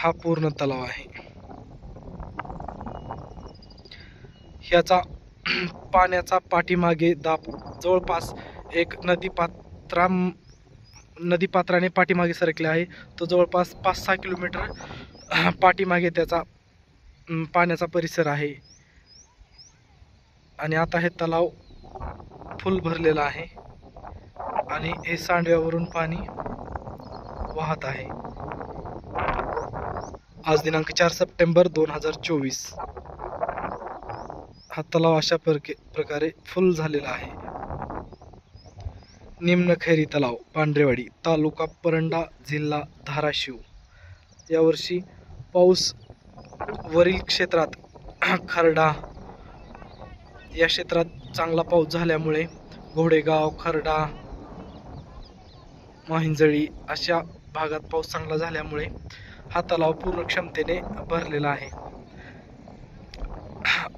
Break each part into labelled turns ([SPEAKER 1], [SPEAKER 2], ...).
[SPEAKER 1] हा पूर्ण तलाव आहे। ह्याचा पाण्याचा पाठीमागे दाब जवळपास एक नदीपात्राने पाठीमागे सरकले आहे। तो जवळपास 5-6 किलोमीटर पाठीमागे त्याचा पाण्याचा परिसर आहे। आणि आता हे तलाव फुल भरलेला आहे आणि हे सांडव्यावरून पाणी वाहत आहे। आज दिनांक 4 सप्टेंबर 2024 हा तलाव अशा प्रकारे फुल झालेला आहे। निम्नखैरी तलाव, पांढरेवाडी, तालुका परंडा, जिल्हा धाराशिव। यावर्षी पाऊस वरील क्षेत्रात खर्डा या क्षेत्रात चांगला पाऊस झाल्यामुळे घोडेगाव, खर्डा, माहिंजळी अशा भागात पाऊस चांगला झाल्यामुळे हा तलाव पूर्ण क्षमतेने भरलेला आहे।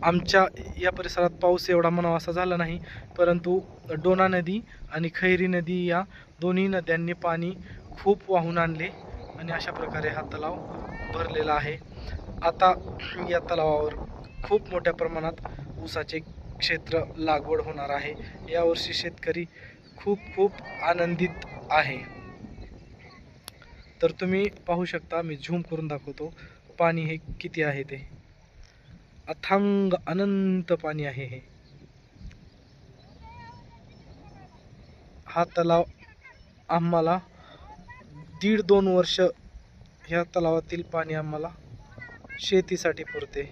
[SPEAKER 1] आमच्या या परिसरात पाऊस एवढा म्हणावा असा झाला नाही, परंतु डोना नदी आणि खैरी नदी या दोन्ही नद्यांनी पाणी खूप वाहून आणले आणि अशा प्रकारे हा तलाव भरलेला आहे। आता या तलावावर खूप मोठ्या प्रमाणात ऊसाचे क्षेत्र लागवड होणार आहे। यावर्षी शेतकरी खूप आनंदित आहे। तर तुम्ही पाहू शकता, मी झूम करून दाखवतो पाणी हे किती आहे। ते अथांग अनंत पाणी आहे हे। हा तलाव आम्हाला 1.5-2 वर्ष ह्या तलावातील पाणी आम्हाला शेतीसाठी पुरते।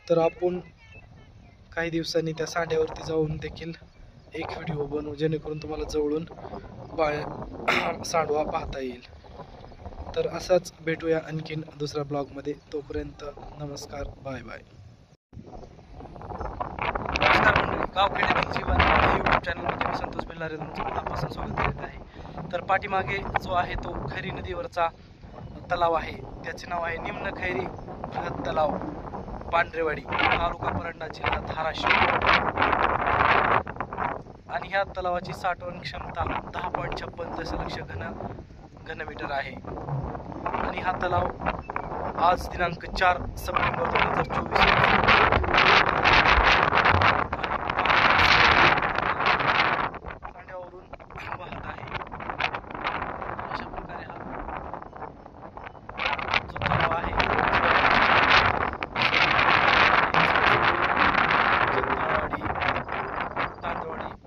[SPEAKER 1] तर आपण काही दिवसांनी त्या सांड्यावरती जाऊन देखील एक व्हिडिओ बनवू, जेणेकरून तुम्हाला जवळून सांडवा पाहता येईल। तर असाच भेटूया आणखीन दुसऱ्या ब्लॉगमध्ये। तोपर्यंत नमस्कार, बाय बाय। नमस्कार मंडळी, गावखेड्यातील जीवन या यूट्यूब चॅनलमध्ये मी संतोष बेल्लारे तुमचं मनापासून स्वागत करीत आहे। तर पाठीमागे जो आहे तो खैरी नदीवरचा तलाव आहे, त्याचे नाव आहे निम्न खैरी बृहत तलाव, पांढरेवाडी, तालुका परंडा, जिल्हा धाराशिव। आणि ह्या तलावाची साठवण क्षमता 10.56 दशलक्ष घनमीटर आहे। आणि हा तलाव आज दिनांक 4 सप्टेंबर 2024 सांड्यावरून वाहत आहे। अशा प्रकारे हा जो तलाव आहे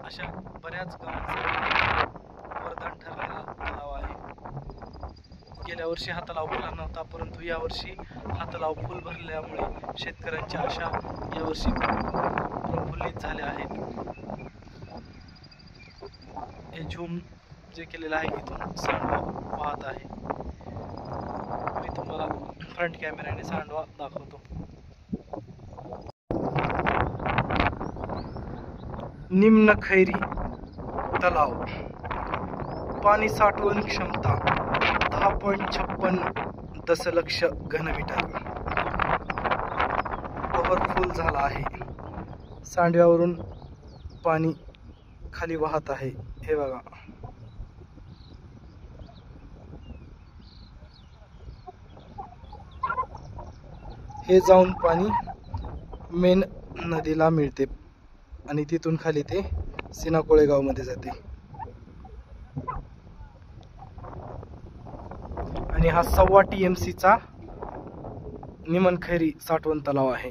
[SPEAKER 1] अशा बऱ्याच गावांसाठी वरदान ठरलेला तलाव आहे। गेल्या वर्षी हा तलाव भरला नव्हता, परंतु यावर्षी हा तलाव फुल भरल्यामुळे शेतकऱ्यांच्या आशा यावर्षी प्रफुल्लित झाल्या आहेत। हे झूम जे केलेलं आहे इथून सांडवा वाहत आहे। मी तुम्हाला फ्रंट कॅमेऱ्याने सांडवा दाखवतो। निम्न खैरी तलाव, पाणी साठवण क्षमता 10.56 दशलक्ष घनमीटर, ओव्हरफुल झाला आहे। सांडव्यावरून पाणी खाली वाहत आहे, हे बघा। हे जाऊन पाणी मेन नदीला मिळते आणि तिथून खाली ते सीना कोळेगाव मध्ये जाते। आणि हा 1.25 TMC चा निमनखैरी साठवण तलाव आहे।